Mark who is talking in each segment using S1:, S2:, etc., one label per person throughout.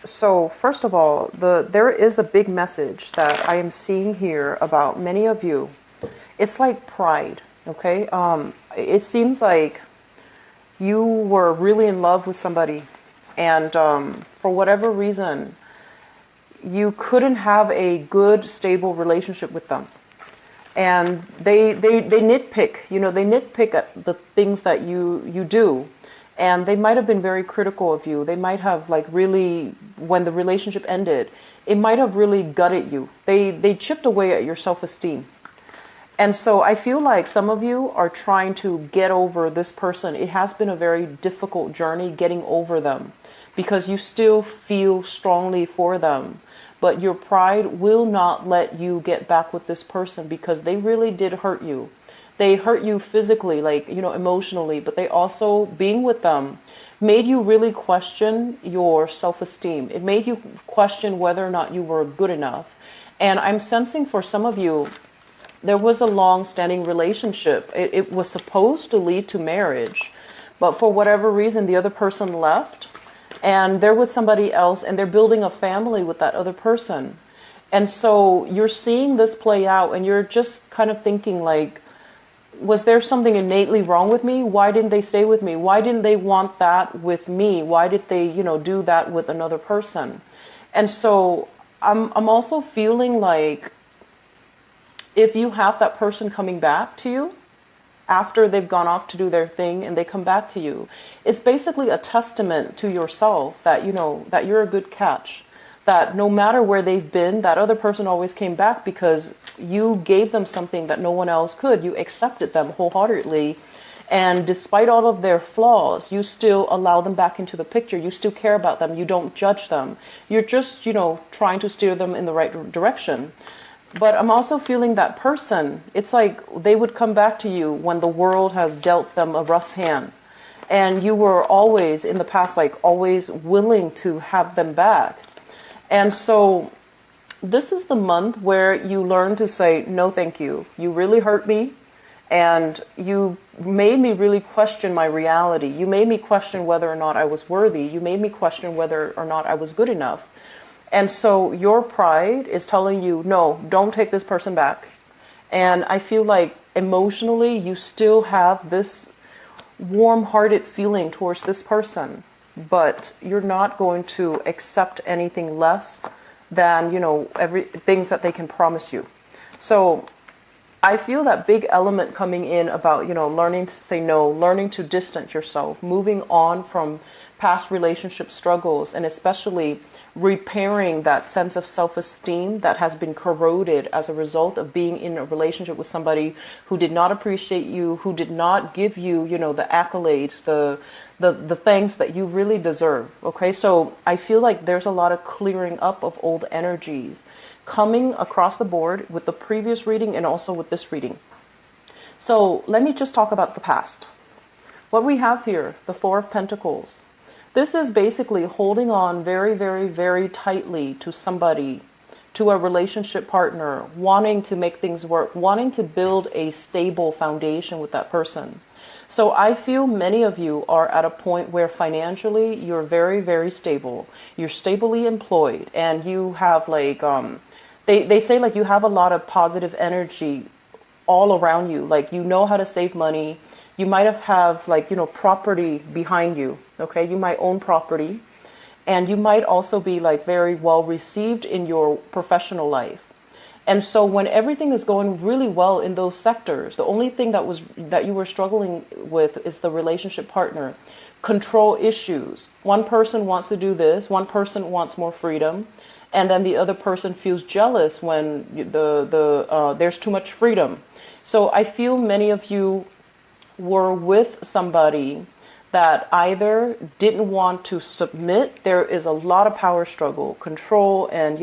S1: So first of all, there is a big message that I am seeing here about many of you. It's like pride, okay? It seems like you were really in love with somebody, and for whatever reason, you couldn't have a good, stable relationship with them. And they nitpick, they nitpick at the things that you do. And they might have been very critical of you. They might have like really, when the relationship ended, it might have really gutted you. They chipped away at your self-esteem. And so I feel like some of you are trying to get over this person. It has been a very difficult journey getting over them because you still feel strongly for them. But your pride will not let you get back with this person because they really did hurt you. They hurt you physically, like, emotionally, but they also, being with them, made you really question your self-esteem. It made you question whether or not you were good enough. And I'm sensing for some of you, there was a long-standing relationship. It was supposed to lead to marriage, but for whatever reason, the other person left, and they're with somebody else, and they're building a family with that other person. And so you're seeing this play out, and you're just kind of thinking like, was there something innately wrong with me? Why didn't they stay with me? Why didn't they want that with me? Why did they, do that with another person? And so I'm also feeling like if you have that person coming back to you after they've gone off to do their thing and they come back to you, it's basically a testament to yourself that, that you're a good catch. That no matter where they've been, that other person always came back because you gave them something that no one else could. You accepted them wholeheartedly. And despite all of their flaws, you still allow them back into the picture. You still care about them. You don't judge them. You're just, trying to steer them in the right direction. But I'm also feeling that person, it's like they would come back to you when the world has dealt them a rough hand. And you were always, in the past, like always willing to have them back. And so this is the month where you learn to say, no, thank you. You really hurt me. And you made me really question my reality. You made me question whether or not I was worthy. You made me question whether or not I was good enough. And so your pride is telling you, no, don't take this person back. And I feel like emotionally, you still have this warm-hearted feeling towards this person, but you're not going to accept anything less than, things that they can promise you. So I feel that big element coming in about, learning to say no, learning to distance yourself, moving on from past relationship struggles, and especially repairing that sense of self-esteem that has been corroded as a result of being in a relationship with somebody who did not appreciate you, who did not give you, the accolades, the thanks that you really deserve. Okay, so I feel like there's a lot of clearing up of old energies coming across the board with the previous reading and also with this reading. So let me just talk about the past. What we have here, the Four of Pentacles. This is basically holding on very, very, very tightly to somebody, to a relationship partner, wanting to make things work, wanting to build a stable foundation with that person. So I feel many of you are at a point where financially you're very, very stable. You're stably employed, and you have like, they say like you have a lot of positive energy all around you. Like you know how to save money. You might have like, property behind you. Okay, you might own property, and you might also be like very well received in your professional life. And so when everything is going really well in those sectors, the only thing that you were struggling with is the relationship partner. Control issues. One person wants to do this, one person wants more freedom, and then the other person feels jealous when there's too much freedom. So I feel many of you were with somebody that either didn't want to submit. There is a lot of power struggle, control, and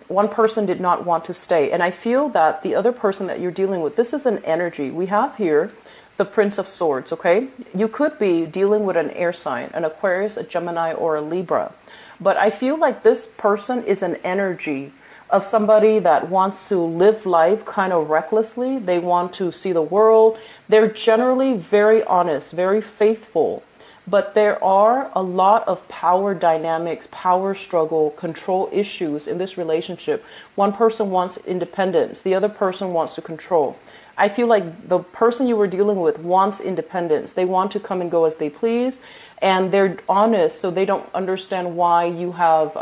S1: one person did not want to stay. And I feel that the other person that you're dealing with, this is an energy. We have here the Prince of Swords, okay? You could be dealing with an air sign, an Aquarius, a Gemini, or a Libra. But I feel like this person is an energy of somebody that wants to live life kind of recklessly. They want to see the world. They're generally very honest, very faithful. But there are a lot of power dynamics, power struggle, control issues in this relationship. One person wants independence, the other person wants to control. I feel like the person you were dealing with wants independence. They want to come and go as they please, and they're honest, so they don't understand why you have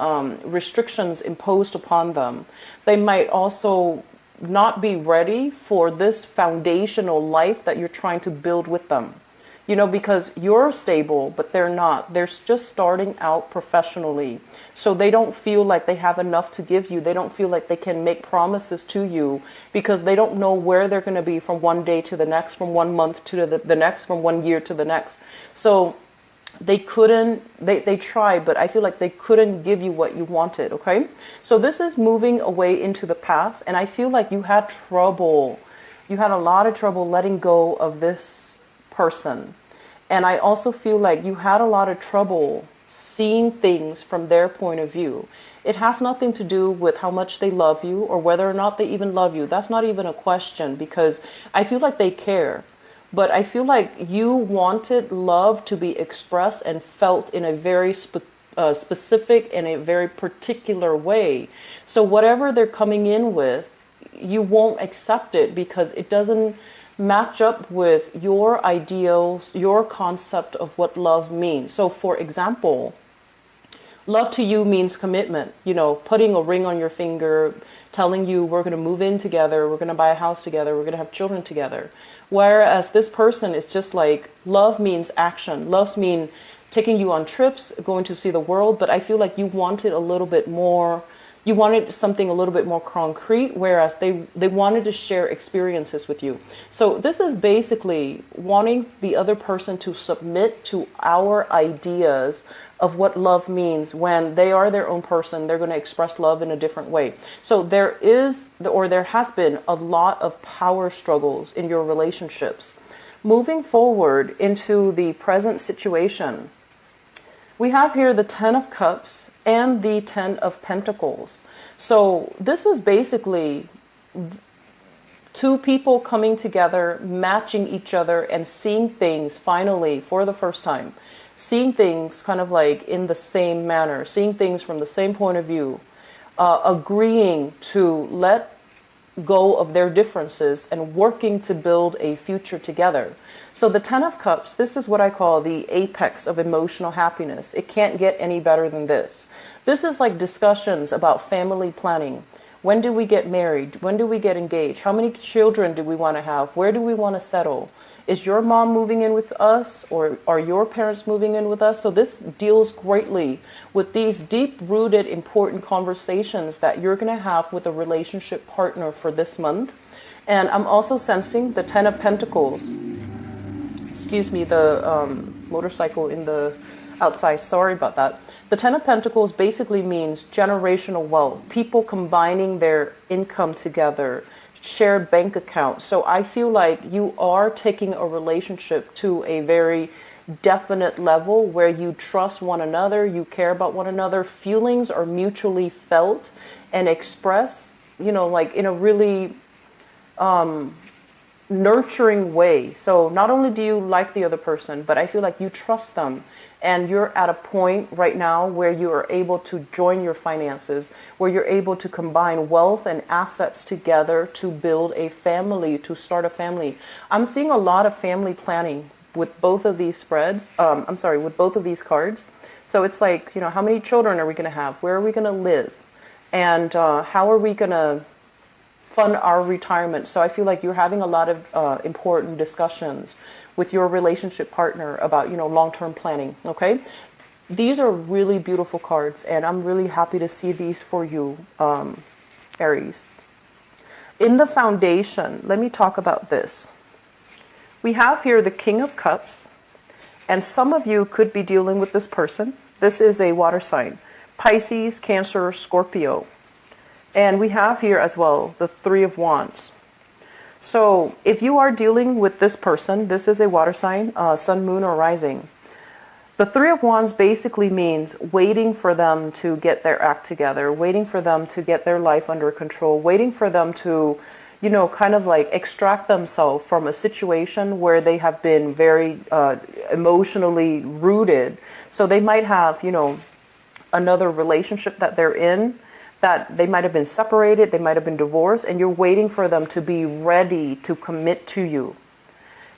S1: restrictions imposed upon them. They might also not be ready for this foundational life that you're trying to build with them. You know, because you're stable, but they're not. They're just starting out professionally. So they don't feel like they have enough to give you. They don't feel like they can make promises to you because they don't know where they're going to be from one day to the next, from 1 month to the next, from 1 year to the next. So they tried, but I feel like they couldn't give you what you wanted, okay? So this is moving away into the past, and I feel like you had trouble. You had a lot of trouble letting go of this person. And I also feel like you had a lot of trouble seeing things from their point of view. It has nothing to do with how much they love you or whether or not they even love you. That's not even a question, because I feel like they care. But I feel like you wanted love to be expressed and felt in a very specific and a very particular way. So whatever they're coming in with, you won't accept it because it doesn't match up with your ideals, your concept of what love means. So for example, love to you means commitment, you know, putting a ring on your finger, telling you we're going to move in together, we're going to buy a house together, we're going to have children together. Whereas this person is just like, love means action. Love means taking you on trips, going to see the world. But I feel like you wanted a little bit more. You wanted something a little bit more concrete, whereas they wanted to share experiences with you. So this is basically wanting the other person to submit to our ideas of what love means. When they are their own person, they're going to express love in a different way. So there has been a lot of power struggles in your relationships. Moving forward into the present situation, we have here the 10 of Cups and the 10 of Pentacles. So this is basically two people coming together, matching each other, and seeing things finally for the first time. Seeing things kind of like in the same manner, seeing things from the same point of view, agreeing to let go of their differences and working to build a future together. So the 10 of Cups, this is what I call the apex of emotional happiness. It can't get any better than this. This is like discussions about family planning. When do we get married? When do we get engaged? How many children do we want to have? Where do we want to settle? Is your mom moving in with us, or are your parents moving in with us? So this deals greatly with these deep-rooted, important conversations that you're going to have with a relationship partner for this month. And I'm also sensing the 10 of Pentacles. Excuse me, the motorcycle in the outside. Sorry about that. The 10 of Pentacles basically means generational wealth. People combining their income together, shared bank account. So I feel like you are taking a relationship to a very definite level where you trust one another, you care about one another, feelings are mutually felt and expressed, you know, like in a really nurturing way. So not only do you like the other person, but I feel like you trust them. And you're at a point right now where you are able to join your finances, where you're able to combine wealth and assets together to build a family, to start a family. I'm seeing a lot of family planning with both of these with both of these cards. So it's like, you know, how many children are we going to have? Where are we going to live? And how are we going to fund our retirement? So I feel like you're having a lot of important discussions with your relationship partner about, you know, long-term planning, okay? These are really beautiful cards, and I'm really happy to see these for you, Aries. In the foundation, let me talk about this. We have here the King of Cups, and some of you could be dealing with this person. This is a water sign, Pisces, Cancer, Scorpio. And we have here as well the Three of Wands. So if you are dealing with this person, this is a water sign, sun, moon, or rising. The Three of Wands basically means waiting for them to get their act together, waiting for them to get their life under control, waiting for them to, kind of like extract themselves from a situation where they have been very emotionally rooted. So they might have, another relationship that they're in, that they might have been separated, they might have been divorced, and you're waiting for them to be ready to commit to you.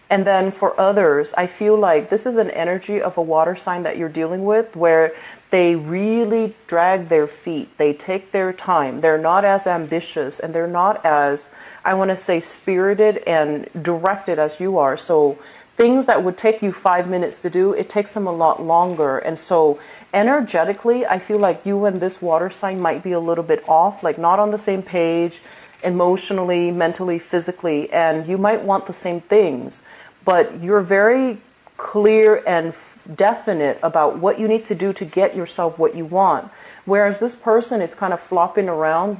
S1: And then for others, I feel like this is an energy of a water sign that you're dealing with where they really drag their feet. They take their time. They're not as ambitious and they're not as, I want to say, spirited and directed as you are. So things that would take you 5 minutes to do, it takes them a lot longer. And so energetically, I feel like you and this water sign might be a little bit off, like not on the same page, emotionally, mentally, physically, and you might want the same things, but you're very clear and definite about what you need to do to get yourself what you want. Whereas this person is kind of flopping around,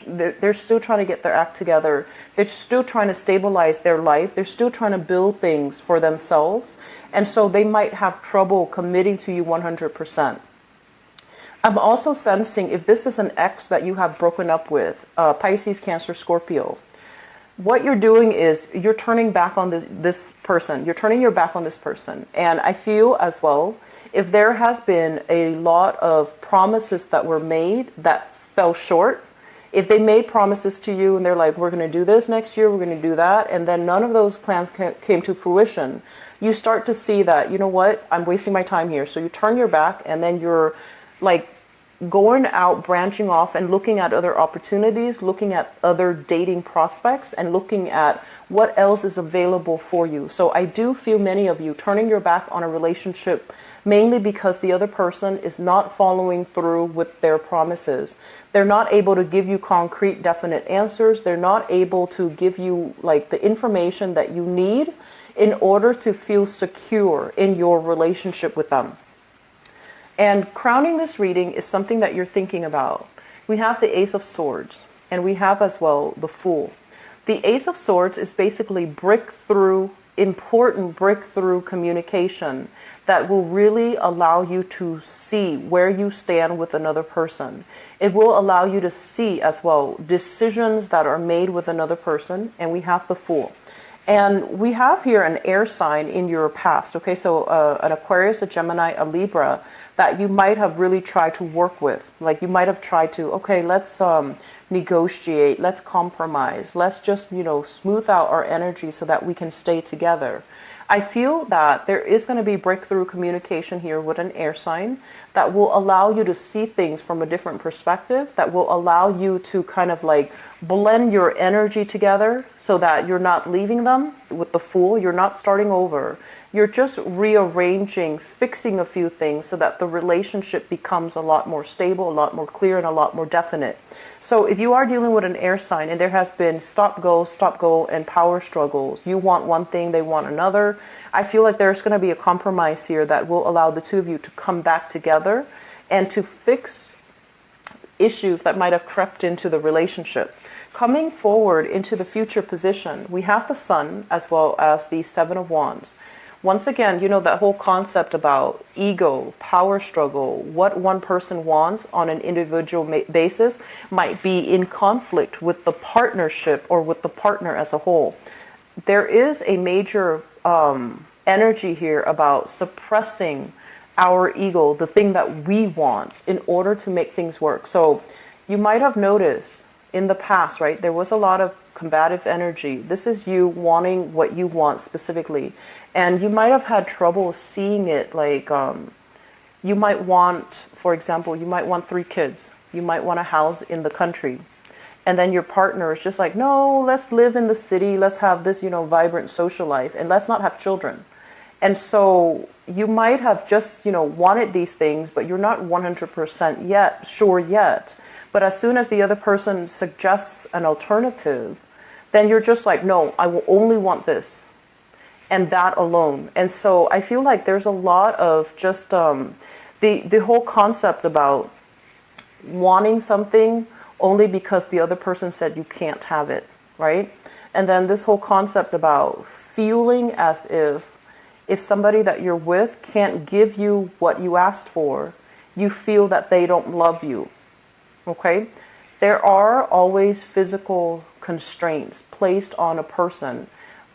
S1: they're still trying to get their act together. They're still trying to stabilize their life. They're still trying to build things for themselves. And so they might have trouble committing to you 100%. I'm also sensing if this is an ex that you have broken up with, Pisces, Cancer, Scorpio, what you're doing is you're turning back on this person. You're turning your back on this person. And I feel as well, if there has been a lot of promises that were made that fell short, if they made promises to you and they're like, we're going to do this next year, we're going to do that, and then none of those plans came to fruition, you start to see that, you know what, I'm wasting my time here. So you turn your back and then you're like going out, branching off and looking at other opportunities, looking at other dating prospects and looking at what else is available for you. So I do feel many of you turning your back on a relationship mainly because the other person is not following through with their promises. They're not able to give you concrete, definite answers. They're not able to give you like the information that you need in order to feel secure in your relationship with them. And crowning this reading is something that you're thinking about. We have the Ace of Swords, and we have as well the Fool. The Ace of Swords is basically important breakthrough communication that will really allow you to see where you stand with another person. It will allow you to see as well decisions that are made with another person, and we have the Fool. And we have here an air sign in your past, okay? So an Aquarius, a Gemini, a Libra that you might have really tried to work with. Like you might have tried to, okay, let's negotiate, let's compromise, let's just, smooth out our energy so that we can stay together. I feel that there is going to be breakthrough communication here with an air sign that will allow you to see things from a different perspective, that will allow you to kind of like blend your energy together so that you're not leaving them with the Fool. You're not starting over. You're just rearranging, fixing a few things so that the relationship becomes a lot more stable, a lot more clear, and a lot more definite. So if you are dealing with an air sign and there has been stop, go, and power struggles, you want one thing, they want another, I feel like there's going to be a compromise here that will allow the two of you to come back together and to fix issues that might have crept into the relationship. Coming forward into the future position, we have the Sun as well as the Seven of Wands. Once again, that whole concept about ego, power struggle, what one person wants on an individual basis might be in conflict with the partnership or with the partner as a whole. There is a major energy here about suppressing our ego, the thing that we want, in order to make things work. So you might have noticed in the past, right, there was a lot of combative energy. This is you wanting what you want specifically. And you might have had trouble seeing it, like you might want, for example, you might want 3 kids. You might want a house in the country. And then your partner is just like, no, let's live in the city. Let's have this, vibrant social life and let's not have children. And so you might have just, wanted these things, but you're not 100% sure yet. But as soon as the other person suggests an alternative, then you're just like, no, I will only want this and that alone. And so I feel like there's a lot of just the whole concept about wanting something only because the other person said you can't have it, right? And then this whole concept about feeling as if somebody that you're with can't give you what you asked for, you feel that they don't love you, okay? There are always physical constraints placed on a person.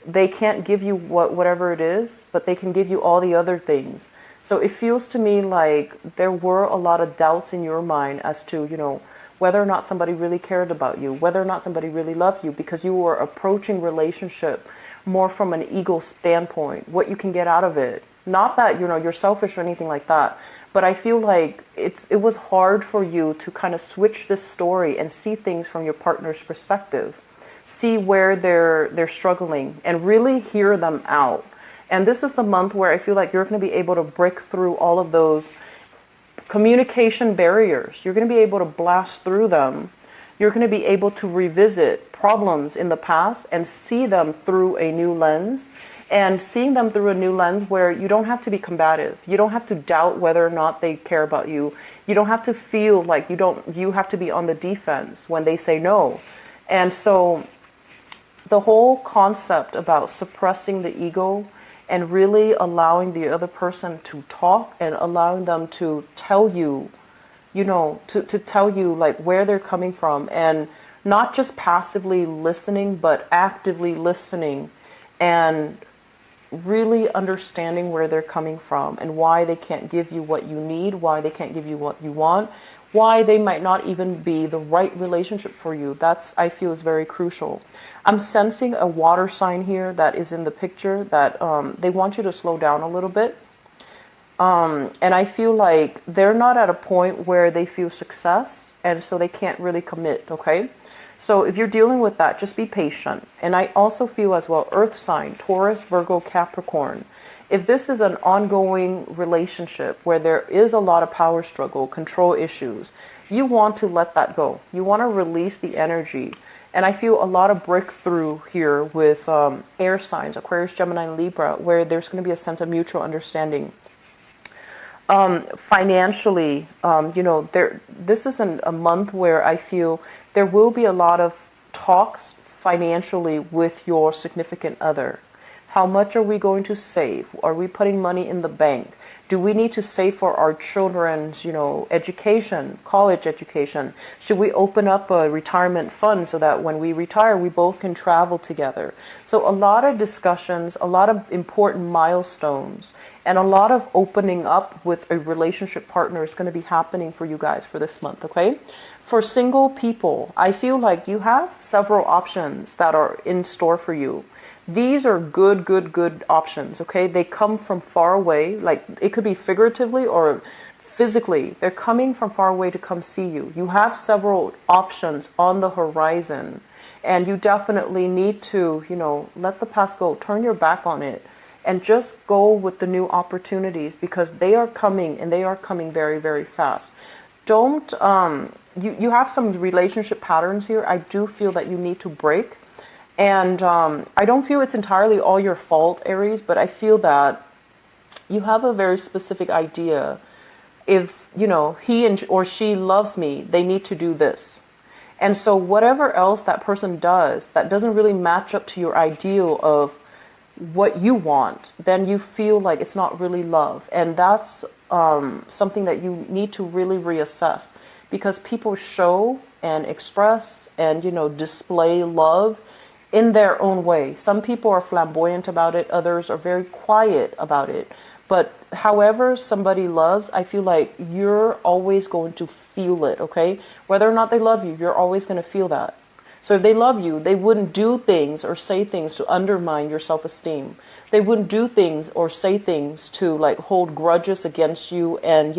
S1: They can't give you whatever it is, but they can give you all the other things. So it feels to me like there were a lot of doubts in your mind as to, whether or not somebody really cared about you, whether or not somebody really loved you, because you were approaching relationship more from an ego standpoint, what you can get out of it. Not that, you're selfish or anything like that, but I feel like it was hard for you to kind of switch this story and see things from your partner's perspective. See where they're struggling and really hear them out. And this is the month where I feel like you're going to be able to break through all of those communication barriers. You're going to be able to blast through them. You're going to be able to revisit problems in the past and see them through a new lens. And seeing them through a new lens where you don't have to be combative. You don't have to doubt whether or not they care about you. You don't have to feel like you have to be on the defense when they say no. And so the whole concept about suppressing the ego and really allowing the other person to talk and allowing them to tell you, to tell you like where they're coming from, and not just passively listening, but actively listening and really understanding where they're coming from and why they can't give you what you need, why they can't give you what you want, why they might not even be the right relationship for you. That's, I feel, is very crucial. I'm sensing a water sign here that is in the picture that they want you to slow down a little bit. And I feel like they're not at a point where they feel success, and so they can't really commit, okay? So if you're dealing with that, just be patient. And I also feel as well, earth sign, Taurus, Virgo, Capricorn. If this is an ongoing relationship where there is a lot of power struggle, control issues, you want to let that go. You want to release the energy. And I feel a lot of breakthrough here with air signs, Aquarius, Gemini, and Libra, where there's going to be a sense of mutual understanding. Financially, this is a month where I feel there will be a lot of talks financially with your significant other. How much are we going to save? Are we putting money in the bank? Do we need to save for our children's, education, college education? Should we open up a retirement fund so that when we retire, we both can travel together? So a lot of discussions, a lot of important milestones, and a lot of opening up with a relationship partner is going to be happening for you guys for this month, okay? For single people, I feel like you have several options that are in store for you. These are good options, okay? They come from far away, like it could be figuratively or physically. They're coming from far away to come see you. You have several options on the horizon, and you definitely need to, let the past go, turn your back on it, and just go with the new opportunities, because they are coming, and they are coming very, very fast. Don't, you have some relationship patterns here. I do feel that you need to break. And I don't feel it's entirely all your fault, Aries, but I feel that you have a very specific idea. If, he or she loves me, they need to do this. And so whatever else that person does that doesn't really match up to your ideal of what you want, then you feel like it's not really love. And that's something that you need to really reassess, because people show and express and, display love in their own way. Some people are flamboyant about it. Others are very quiet about it. But however somebody loves, I feel like you're always going to feel it, okay? Whether or not they love you, you're always going to feel that. So if they love you, they wouldn't do things or say things to undermine your self-esteem. They wouldn't do things or say things to like hold grudges against you and,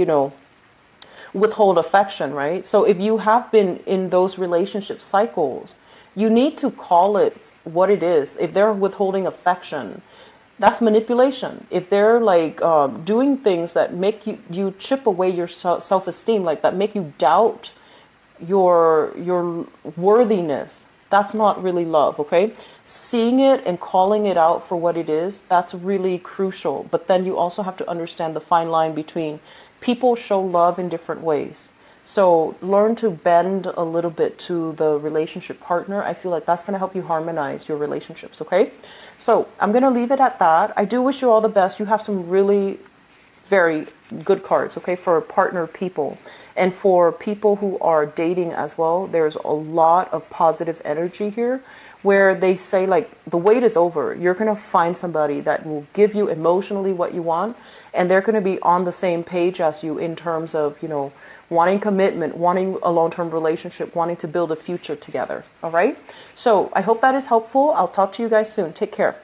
S1: withhold affection, right? So if you have been in those relationship cycles, you need to call it what it is. If they're withholding affection, that's manipulation. If they're like doing things that make you chip away your self-esteem, like that make you doubt your worthiness, that's not really love, okay? Seeing it and calling it out for what it is, that's really crucial. But then you also have to understand the fine line between people show love in different ways. So learn to bend a little bit to the relationship partner. I feel like that's going to help you harmonize your relationships, okay? So I'm going to leave it at that. I do wish you all the best. You have some really very good cards, okay, for partner people. And for people who are dating as well, there's a lot of positive energy here where they say like the wait is over. You're going to find somebody that will give you emotionally what you want, and they're going to be on the same page as you in terms of, you know, wanting commitment, wanting a long-term relationship, wanting to build a future together. All right. So I hope that is helpful. I'll talk to you guys soon. Take care.